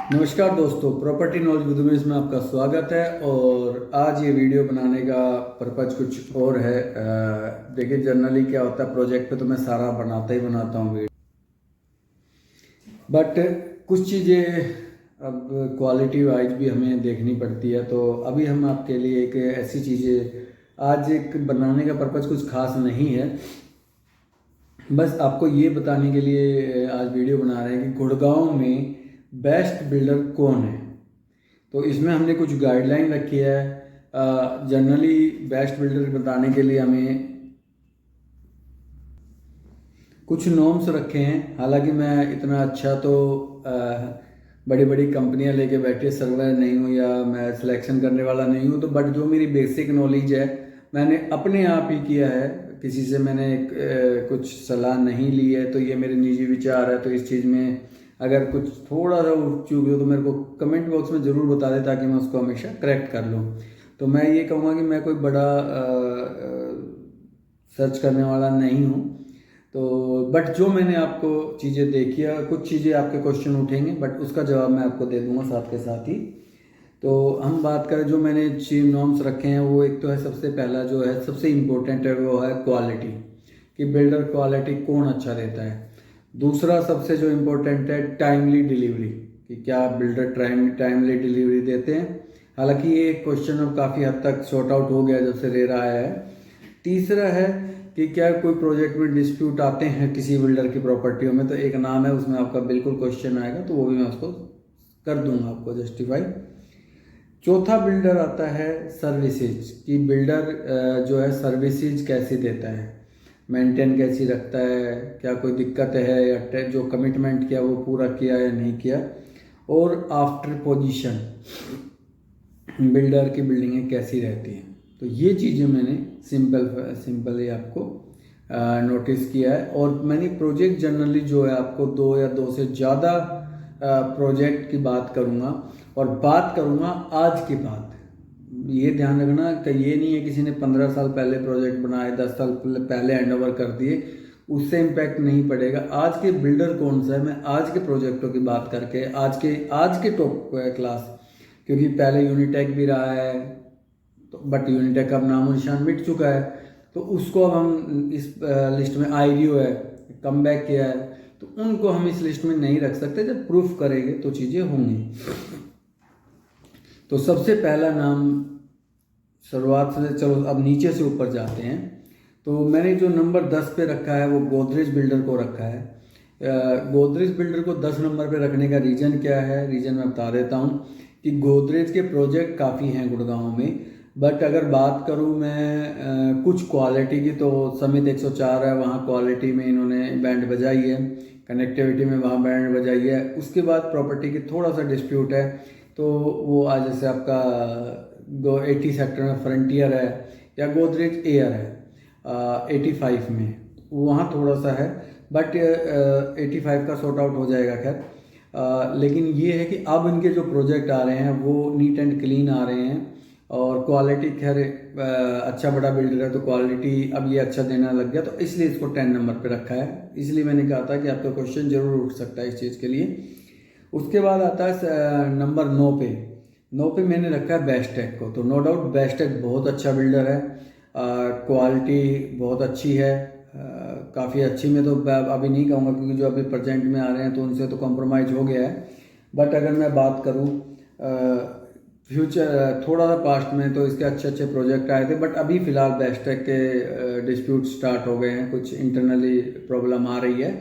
नमस्कार दोस्तों, property knowledge with Umesh में आपका स्वागत है। और आज ये वीडियो बनाने का पर्पज कुछ और है। देखिए, जनरली क्या होता है, प्रोजेक्ट पे तो मैं सारा बनाता ही बनाता हूँ वीडियो, बट कुछ चीज़ें अब क्वालिटी वाइज भी हमें देखनी पड़ती है। तो अभी हम आपके लिए एक ऐसी चीज़ें आज एक बनाने का पर्पज कुछ खास नहीं है, बस आपको ये बताने के लिए आज वीडियो बना रहे हैं कि गुड़गांव में बेस्ट बिल्डर कौन है। तो इसमें हमने कुछ गाइडलाइन रखी है। जनरली बेस्ट बिल्डर बताने के लिए हमें कुछ नॉर्म्स रखे हैं। हालांकि मैं इतना अच्छा तो बड़ी बड़ी कंपनियां लेके बैठे सर्वर नहीं हूँ या मैं सिलेक्शन करने वाला नहीं हूँ, तो बट जो मेरी बेसिक नॉलेज है मैंने अपने आप ही किया है। किसी से मैंने कुछ सलाह नहीं ली है। तो ये मेरे निजी विचार है। तो इस चीज़ में अगर कुछ थोड़ा सा चूक हो तो मेरे को कमेंट बॉक्स में ज़रूर बता दें, ताकि मैं उसको हमेशा करेक्ट कर लूँ। तो मैं ये कहूँगा कि मैं कोई बड़ा सर्च करने वाला नहीं हूँ। तो बट जो मैंने आपको चीज़ें देखी है, कुछ चीज़ें आपके क्वेश्चन उठेंगे बट उसका जवाब मैं आपको दे दूंगा साथ के साथ ही। तो हम बात करें, जो मैंने चीज नॉर्म्स रखे हैं, वो एक तो है, सबसे पहला जो है सबसे इम्पोर्टेंट है वो है क्वालिटी, कि बिल्डर क्वालिटी कौन अच्छा देता है। दूसरा सबसे जो इम्पोर्टेंट है टाइमली डिलीवरी, कि क्या बिल्डर टाइमली डिलीवरी देते हैं। हालांकि ये क्वेश्चन अब काफ़ी हद तक सॉर्ट आउट हो गया जब से रेरा आया है। तीसरा है कि क्या कोई प्रोजेक्ट में डिस्प्यूट आते हैं किसी बिल्डर की प्रॉपर्टियों में, तो एक नाम है उसमें आपका बिल्कुल क्वेश्चन आएगा, तो वो भी मैं उसको कर दूंगा आपको जस्टिफाई। चौथा बिल्डर आता है सर्विसेज, कि बिल्डर जो है सर्विसेज कैसी देता है, मेंटेन कैसी रखता है, क्या कोई दिक्कत है या जो कमिटमेंट किया वो पूरा किया या नहीं किया। और आफ्टर पोजीशन बिल्डर की बिल्डिंगें कैसी रहती हैं। तो ये चीज़ें मैंने सिंपली आपको नोटिस किया है। और मैंने प्रोजेक्ट जनरली जो है आपको दो या दो से ज़्यादा प्रोजेक्ट की बात करूँगा, और बात करूँगा आज की बात। ये ध्यान रखना कि ये नहीं है किसी ने 15 साल पहले प्रोजेक्ट बनाए, 10 साल पहले हैंड ओवर कर दिए, उससे इम्पैक्ट नहीं पड़ेगा। आज के बिल्डर कौन सा है, मैं आज के प्रोजेक्टों की बात करके आज के टॉप क्लास, क्योंकि पहले यूनिटेक भी रहा है, तो बट यूनिटेक का अब नामो निशान मिट चुका है। तो उसको अब हम इस लिस्ट में, आईडियो है कम बैक किया है, तो उनको हम इस लिस्ट में नहीं रख सकते। जब प्रूफ करेंगे तो चीज़ें होंगी। तो सबसे पहला नाम शुरुआत से, चलो अब नीचे से ऊपर जाते हैं। तो मैंने जो नंबर 10 पे रखा है वो गोदरेज बिल्डर को रखा है। गोदरेज बिल्डर को 10 नंबर पे रखने का रीज़न क्या है, रीज़न मैं बता देता हूँ कि गोदरेज के प्रोजेक्ट काफ़ी हैं गुड़गांव में। बट अगर बात करूँ मैं कुछ क्वालिटी की, तो समित 104 है, वहाँ क्वालिटी में इन्होंने बैंड बजाई है, कनेक्टिविटी में वहाँ बैंड बजाई है। उसके बाद प्रॉपर्टी की थोड़ा सा डिस्प्यूट है, तो वो आज जैसे आपका 80 सेक्टर में फ्रंटियर है या गोदरेज एयर है 85 में, वहाँ थोड़ा सा है, बट 85 का सॉर्ट आउट हो जाएगा खैर। लेकिन ये है कि अब इनके जो प्रोजेक्ट आ रहे हैं वो नीट एंड क्लीन आ रहे हैं, और क्वालिटी खैर अच्छा बड़ा बिल्डर है तो क्वालिटी अब ये अच्छा देना लग गया, तो इसलिए इसको 10 नंबर पे रखा है। इसलिए मैंने कहा था कि आपका क्वेश्चन जरूर उठ सकता है इस चीज़ के लिए। उसके बाद आता है नंबर 9 पे। 9 पे मैंने रखा है बेस्टेक को। तो नो डाउट बेस्टेक बहुत अच्छा बिल्डर है, क्वालिटी बहुत अच्छी है, काफ़ी अच्छी। मैं तो अभी नहीं कहूँगा, क्योंकि जो अभी प्रेजेंट में आ रहे हैं तो उनसे तो कॉम्प्रोमाइज़ हो गया है। बट अगर मैं बात करूँ फ्यूचर, थोड़ा सा पास्ट में, तो इसके अच्छे अच्छे प्रोजेक्ट आए थे, बट अभी फ़िलहाल बेस्टेक के डिस्प्यूट स्टार्ट हो गए हैं, कुछ इंटरनली प्रॉब्लम आ रही है।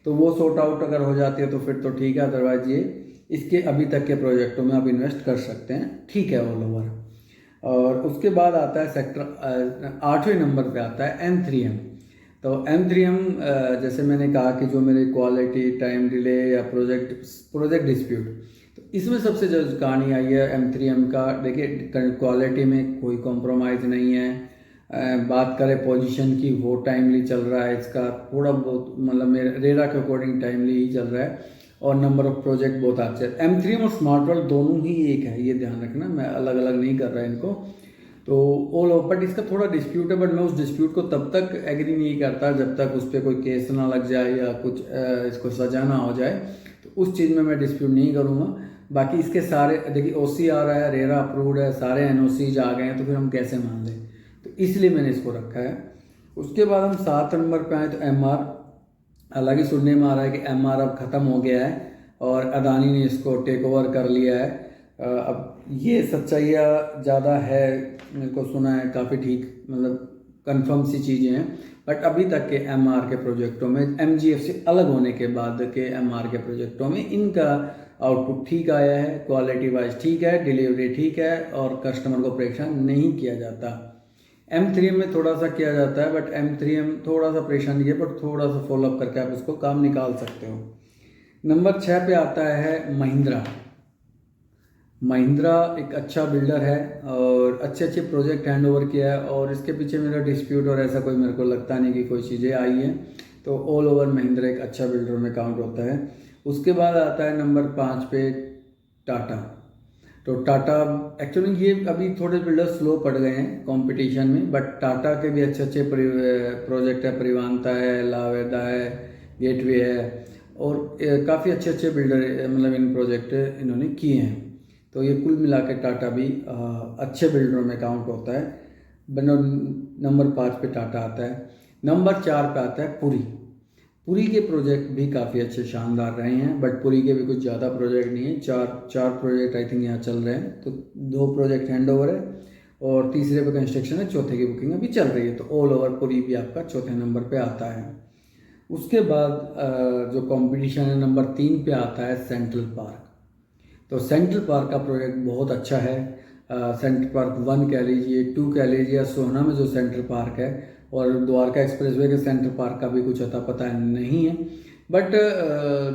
तो वो सॉर्ट आउट अगर हो जाती है तो फिर तो ठीक है, अदरवाइज ये इसके अभी तक के प्रोजेक्टों में आप इन्वेस्ट कर सकते हैं, ठीक है ऑल ओवर। और उसके बाद आता है सेक्टर 8वें नंबर पे आता है M3M। तो M3M जैसे मैंने कहा कि जो मेरे क्वालिटी, टाइम डिले या प्रोजेक्ट डिस्प्यूट, तो इसमें सबसे जो कहानी आई है M3M का, देखिए क्वालिटी में कोई कॉम्प्रोमाइज़ नहीं है। बात करें पोजीशन की, वो टाइमली चल रहा है, इसका थोड़ा बहुत मतलब मेरे रेरा के अकॉर्डिंग टाइमली ही चल रहा है, और नंबर ऑफ प्रोजेक्ट बहुत अच्छे हैं। M3M और स्मार्ट वर्ल्ड दोनों ही एक है, ये ध्यान रखना, मैं अलग अलग नहीं कर रहा इनको। तो ऑल ओवर, बट इसका थोड़ा डिस्प्यूट है, बट मैं उस डिस्प्यूट को तब तक एग्री नहीं करता जब तक उस पर कोई केस ना लग जाए या कुछ इसको सजा ना हो जाए, तो उस चीज़ में मैं डिस्प्यूट नहीं करूँगा। बाकी इसके सारे देखिए OCR है, रेरा अप्रूव्ड है, सारे NOCs आ गए हैं, तो फिर हम कैसे मान लें, तो इसलिए मैंने इसको रखा है। उसके बाद हम 7 नंबर पे आए तो MR। हालांकि सुनने में आ रहा है कि MR अब ख़त्म हो गया है और अदानी ने इसको टेक ओवर कर लिया है। अब ये सच्चाइयाँ ज़्यादा है, मेरे को सुना है काफ़ी ठीक, मतलब कंफर्म सी चीज़ें हैं। बट अभी तक के MR के प्रोजेक्टों में, MGF से अलग होने के बाद के MR के प्रोजेक्टों में इनका आउटपुट ठीक आया है, क्वालिटी वाइज ठीक है, डिलीवरी ठीक है और कस्टमर को परेशान नहीं किया जाता। M3M में थोड़ा सा किया जाता है, बट M3M थोड़ा सा परेशान नहीं है, बट थोड़ा सा फॉलोअप करके आप उसको काम निकाल सकते हो। नंबर 6 पे आता है महिंद्रा। महिंद्रा एक अच्छा बिल्डर है और अच्छे अच्छे प्रोजेक्ट हैंड ओवर किया है, और इसके पीछे मेरा डिस्प्यूट और ऐसा कोई मेरे को लगता नहीं कि कोई चीज़ें आई हैं। तो ऑल ओवर महिंद्रा एक अच्छा बिल्डर में काउंट होता है। उसके बाद आता है नंबर 5 पे टाटा। तो टाटा एक्चुअली ये अभी थोड़े बिल्डर स्लो पड़ गए हैं कंपटीशन में, बट टाटा के भी अच्छे अच्छे प्रोजेक्ट है, परिवानता है, लावेदा है, गेटवे है, और काफ़ी अच्छे अच्छे बिल्डर मतलब इन प्रोजेक्ट इन्होंने किए हैं। तो ये कुल मिला के टाटा भी अच्छे बिल्डरों में काउंट होता है। नंबर 5 पे टाटा आता है। नंबर 4 पे आता है पुरी। पुरी के प्रोजेक्ट भी काफ़ी अच्छे शानदार रहे हैं, बट पुरी के भी कुछ ज़्यादा प्रोजेक्ट नहीं है, चार प्रोजेक्ट आई थिंक यहाँ चल रहे हैं। तो 2 प्रोजेक्ट हैंड ओवर है और तीसरे पे कंस्ट्रक्शन है, चौथे की बुकिंग अभी चल रही है। तो ऑल ओवर पुरी भी आपका चौथे नंबर पे आता है। उसके बाद जो कंपटीशन है नंबर 3 पे आता है सेंट्रल पार्क। तो सेंट्रल पार्क का प्रोजेक्ट बहुत अच्छा है। सेंट्रल पार्क 1 कह लीजिए, 2 कह लीजिए, या सोहना में जो सेंट्रल पार्क है, और द्वारका एक्सप्रेसवे के सेंट्रल पार्क का भी कुछ अता पता नहीं है। बट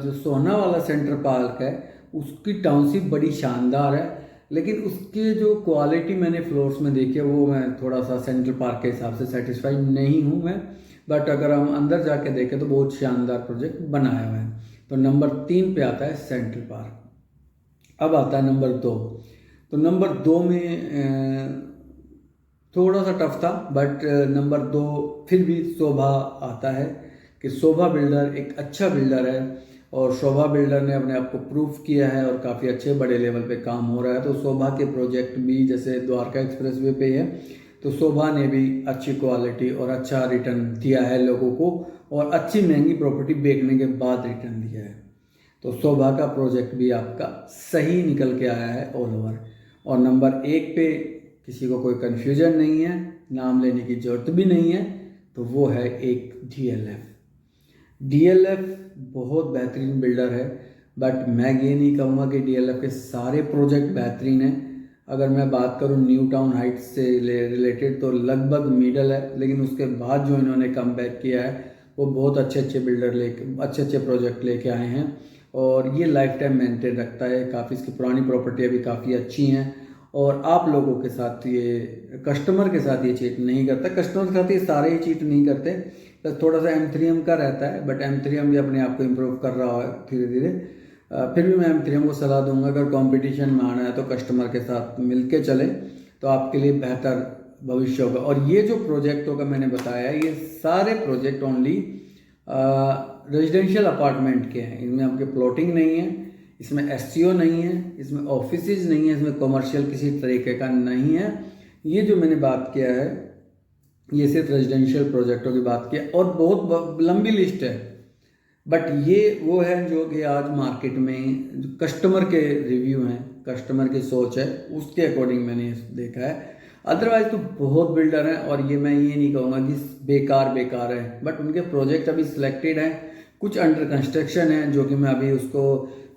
जो सोहना वाला सेंट्रल पार्क है उसकी टाउनशिप बड़ी शानदार है, लेकिन उसके जो क्वालिटी मैंने फ्लोर्स में देखी है वो मैं थोड़ा सा सेंट्रल पार्क के हिसाब से सेटिस्फाइड नहीं हूँ मैं। बट अगर हम अंदर जाके देखें तो बहुत शानदार प्रोजेक्ट बनाया हुआ है। तो नंबर 3 पे आता है सेंट्रल पार्क। अब आता है नंबर 2। तो नंबर 2 में थोड़ा सा टफ था, बट नंबर 2 फिर भी शोभा आता है कि शोभा बिल्डर एक अच्छा बिल्डर है, और शोभा बिल्डर ने अपने आप को प्रूफ किया है और काफ़ी अच्छे बड़े लेवल पे काम हो रहा है। तो शोभा के प्रोजेक्ट भी जैसे द्वारका एक्सप्रेसवे पे है, तो शोभा ने भी अच्छी क्वालिटी और अच्छा रिटर्न दिया है लोगों को, और अच्छी महंगी प्रॉपर्टी बेचने के बाद रिटर्न दिया है। तो शोभा का प्रोजेक्ट भी आपका सही निकल के आया है ऑल ओवर। और नंबर 1 पे किसी को कोई कन्फ्यूजन नहीं है, नाम लेने की ज़रूरत भी नहीं है, तो वो है एक DLF बहुत बेहतरीन बिल्डर है, बट मैं ये नहीं कहूँगा कि DLF के सारे प्रोजेक्ट बेहतरीन हैं। अगर मैं बात करूँ न्यू टाउन हाइट्स से रिलेटेड तो लगभग मिडल है, लेकिन उसके बाद जो इन्होंने कम बैक किया है वो बहुत अच्छे अच्छे प्रोजेक्ट लेके आए हैं, और ये लाइफ टाइम मेंटेन रखता है। काफ़ी इसकी पुरानी प्रॉपर्टियाँ भी काफ़ी अच्छी हैं, और आप लोगों के साथ ये कस्टमर के साथ ये चीट नहीं करता। कस्टमर के साथ ये सारे ही चीट नहीं करते, बस थोड़ा सा M3M का रहता है, बट M3M भी अपने आप को इम्प्रूव कर रहा है धीरे धीरे। फिर भी मैं M3M को सलाह दूंगा, अगर कंपटीशन में आना है तो कस्टमर के साथ मिलके चले तो आपके लिए बेहतर भविष्य होगा। और ये जो प्रोजेक्टों का मैंने बताया है, ये सारे प्रोजेक्ट ओनली रेजिडेंशियल अपार्टमेंट के हैं। इनमें आपके प्लॉटिंग नहीं है, इसमें SCO नहीं है, इसमें ऑफिसेज नहीं है, इसमें कमर्शियल किसी तरीके का नहीं है। ये जो मैंने बात किया है ये सिर्फ रेजिडेंशियल प्रोजेक्टों की बात की है, और बहुत लंबी लिस्ट है, बट ये वो है जो कि आज मार्केट में कस्टमर के रिव्यू हैं, कस्टमर की सोच है, उसके अकॉर्डिंग मैंने देखा है। अदरवाइज तो बहुत बिल्डर हैं, और ये मैं ये नहीं कहूँगा कि बेकार है, बट उनके प्रोजेक्ट अभी सिलेक्टेड हैं, कुछ अंडर कंस्ट्रक्शन है, जो कि मैं अभी उसको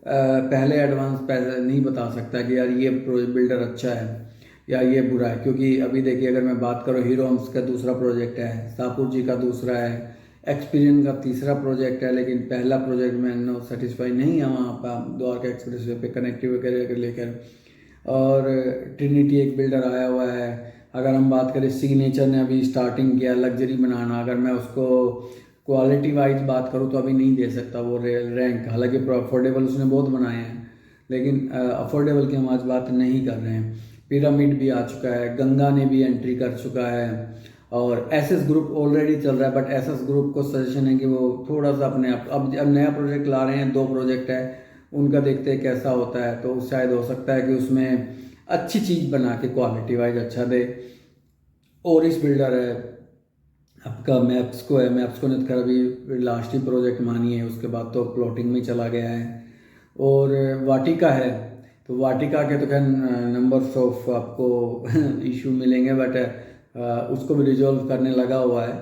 पहले एडवांस पैसे नहीं बता सकता कि यार ये बिल्डर अच्छा है या ये बुरा है। क्योंकि अभी देखिए, अगर मैं बात करूँ, हीरो होम्स का दूसरा प्रोजेक्ट है, सापुर जी का दूसरा है, एक्सपीरियंस का तीसरा प्रोजेक्ट है, लेकिन पहला प्रोजेक्ट मैं सेटिस्फाई नहीं है वहाँ पर द्वारका एक्सप्रेसवे पे कनेक्टिव वगैरह लेकर। और ट्रिनिटी एक बिल्डर आया हुआ है। अगर हम बात करें, सिग्नेचर ने अभी स्टार्टिंग किया लग्जरी बनाना, अगर मैं उसको क्वालिटी वाइज बात करूँ तो अभी नहीं दे सकता वो रैंक। हालांकि अफोर्डेबल उसने बहुत बनाए हैं, लेकिन अफोर्डेबल की हम आज बात नहीं कर रहे हैं। पिरामिड भी आ चुका है, गंगा ने भी एंट्री कर चुका है, और SS ग्रुप ऑलरेडी चल रहा है, बट SS ग्रुप को सजेशन है कि वो थोड़ा सा अपने आप अब नया प्रोजेक्ट ला रहे हैं, 2 प्रोजेक्ट है, उनका देखते हैं कैसा होता है, तो शायद हो सकता है कि उसमें अच्छी चीज़ बना के क्वालिटी वाइज अच्छा दे। और इस बिल्डर है आपका मैप्सको है, मैप्सको ने तो अभी लास्ट ही प्रोजेक्ट मानी है, उसके बाद तो प्लॉटिंग में चला गया है। और वाटिका है, तो वाटिका के तो खैर नंबर्स ऑफ आपको इशू मिलेंगे, बट उसको भी रिजॉल्व करने लगा हुआ है।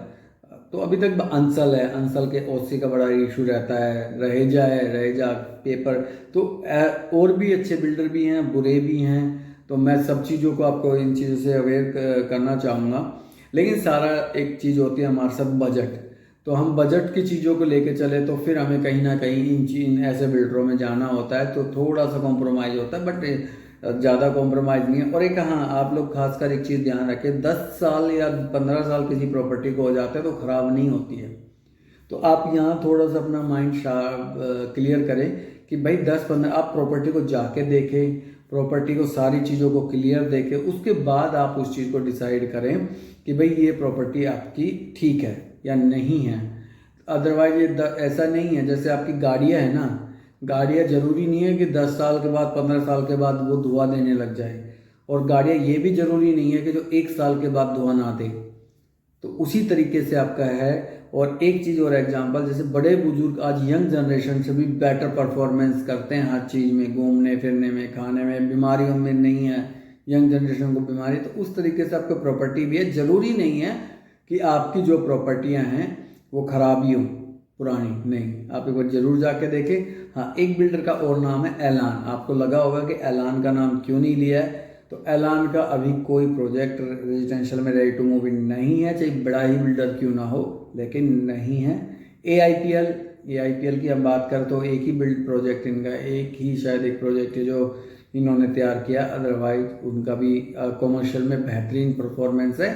तो अभी तक अंसल है, अंसल के ओसी का बड़ा इशू रहता है, रहेजा पेपर। तो और भी अच्छे बिल्डर भी हैं, बुरे भी हैं, तो मैं सब चीज़ों को आपको इन चीज़ों से अवेयर करना चाहूँगा। लेकिन सारा एक चीज़ होती है हमारे साथ बजट, तो हम बजट की चीज़ों को लेके चले तो फिर हमें कहीं ना कहीं इन ऐसे बिल्डरों में जाना होता है, तो थोड़ा सा कॉम्प्रोमाइज़ होता है, बट ज़्यादा कॉम्प्रोमाइज़ नहीं है। और एक हाँ, आप लोग खासकर एक चीज़ ध्यान रखें, 10 साल या 15 साल किसी प्रॉपर्टी को हो जाता है तो ख़राब नहीं होती है। तो आप यहाँ थोड़ा सा अपना माइंड क्लियर करें कि भाई 10-15 आप प्रॉपर्टी को जाके देखें, प्रॉपर्टी को सारी चीज़ों को क्लियर देखें, उसके बाद आप उस चीज़ को डिसाइड करें कि भाई ये प्रॉपर्टी आपकी ठीक है या नहीं है। अदरवाइज ये ऐसा नहीं है, जैसे आपकी गाड़ियाँ है ना, गाड़ियाँ ज़रूरी नहीं है कि 10 साल के बाद 15 साल के बाद वो धुआं देने लग जाए, और गाड़ियाँ ये भी ज़रूरी नहीं है कि जो 1 साल के बाद धुआं ना दे। तो उसी तरीके से आपका है। और एक चीज़ और एग्जांपल, जैसे बड़े बुजुर्ग आज यंग जनरेशन से भी बेटर परफॉर्मेंस करते हैं हर चीज़ में, घूमने फिरने में, खाने में, बीमारियों में नहीं है यंग जनरेशन को बीमारी, तो उस तरीके से आपको प्रॉपर्टी भी है। ज़रूरी नहीं है कि आपकी जो प्रॉपर्टियां हैं वो ख़राब ही हो, पुरानी नहीं। आप एक बार ज़रूर जाके देखें। हाँ, एक बिल्डर का और नाम है एलान। आपको लगा होगा कि एलान का नाम क्यों नहीं लिया है, तो एलान का अभी कोई प्रोजेक्ट रेजिडेंशियल में रेडी टू मूव इन नहीं है, चाहे बड़ा ही बिल्डर क्यों ना हो, लेकिन नहीं है। AIPL की हम बात करें तो एक ही बिल्ड प्रोजेक्ट इनका, एक ही शायद एक प्रोजेक्ट है जो इन्होंने तैयार किया, अदरवाइज उनका भी कॉमर्शियल में बेहतरीन परफॉर्मेंस है,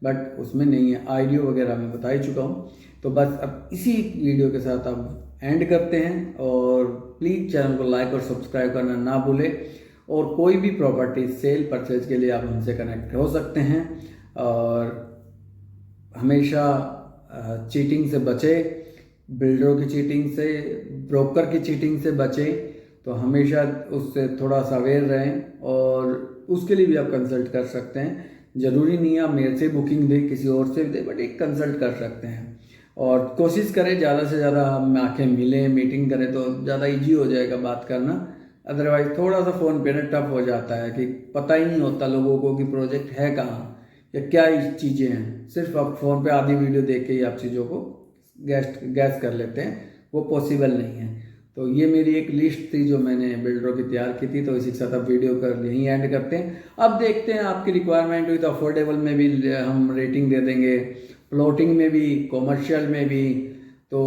बट उसमें नहीं है। आईडियो वगैरह मैं बता ही चुका हूँ। तो बस अब इसी वीडियो के साथ अब एंड करते हैं, और प्लीज़ चैनल को लाइक और सब्सक्राइब करना ना भूलें। और कोई भी प्रॉपर्टी सेल परचेज के लिए आप हमसे कनेक्ट हो सकते हैं, और हमेशा चीटिंग से बचें, बिल्डरों की चीटिंग से, ब्रोकर की चीटिंग से बचें। तो हमेशा उससे थोड़ा सा अवेयर रहें, और उसके लिए भी आप कंसल्ट कर सकते हैं। ज़रूरी नहीं है आप मेरे से बुकिंग दें, किसी और से दें, बट एक कंसल्ट कर सकते हैं। और कोशिश करें ज़्यादा से ज़्यादा हम आके मिलें, मीटिंग करें, तो ज़्यादा ईजी हो जाएगा बात करना। अदरवाइज थोड़ा सा फ़ोन पे ना टफ हो जाता है कि पता ही नहीं होता लोगों को कि प्रोजेक्ट है कहाँ या क्या चीज़ें हैं। सिर्फ आप फ़ोन पे आधी वीडियो देख के ही आप चीज़ों को गैस कर लेते हैं, वो पॉसिबल नहीं है। तो ये मेरी एक लिस्ट थी जो मैंने बिल्डरों की तैयार की थी, तो इसी के साथ आप वीडियो कर यहीं एंड करते हैं। अब देखते हैं आपकी रिक्वायरमेंट हुई तो अफोर्डेबल में भी हम रेटिंग दे देंगे, प्लॉटिंग में भी, कॉमर्शियल में भी। तो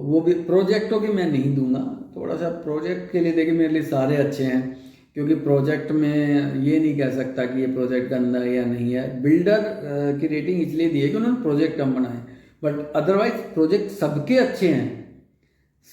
वो भी प्रोजेक्टों की मैं नहीं दूंगा, थोड़ा सा प्रोजेक्ट के लिए देखिए मेरे लिए सारे अच्छे हैं, क्योंकि प्रोजेक्ट में ये नहीं कह सकता कि ये प्रोजेक्ट गंदा है या नहीं है। बिल्डर की रेटिंग इसलिए दी है कि उन्होंने प्रोजेक्ट कम बनाए, बट अदरवाइज प्रोजेक्ट सबके अच्छे हैं,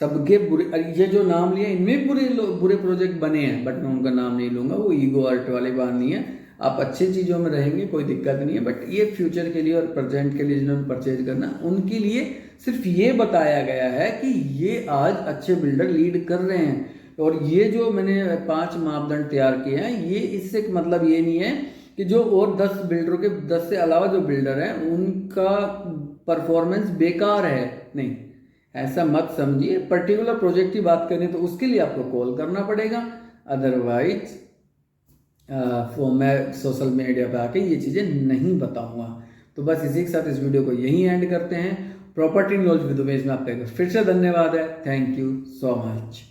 सबके बुरे। ये जो नाम लिए इनमें बुरे प्रोजेक्ट बने हैं, बट मैं उनका नाम नहीं लूँगा, वो ईगो आर्ट वाली बात नहीं है। आप अच्छी चीज़ों में रहेंगे, कोई दिक्कत नहीं है, बट ये फ्यूचर के लिए और प्रेजेंट के लिए जिन्होंने परचेज करना, उनके लिए सिर्फ ये बताया गया है कि ये आज अच्छे बिल्डर लीड कर रहे हैं। और ये जो मैंने 5 मापदंड तैयार किए हैं, ये इससे मतलब ये नहीं है कि जो और 10 बिल्डरों के 10 से अलावा जो बिल्डर हैं उनका परफॉर्मेंस बेकार है, नहीं, ऐसा मत समझिए। पर्टिकुलर प्रोजेक्ट की बात करें तो उसके लिए आपको कॉल करना पड़ेगा, अदरवाइज मैं सोशल मीडिया पे आके ये चीज़ें नहीं बताऊंगा। तो बस इसी के साथ इस वीडियो को यहीं एंड करते हैं। प्रॉपर्टी नॉलेज विद उमेश में आपका फिर से धन्यवाद है। Thank you so much.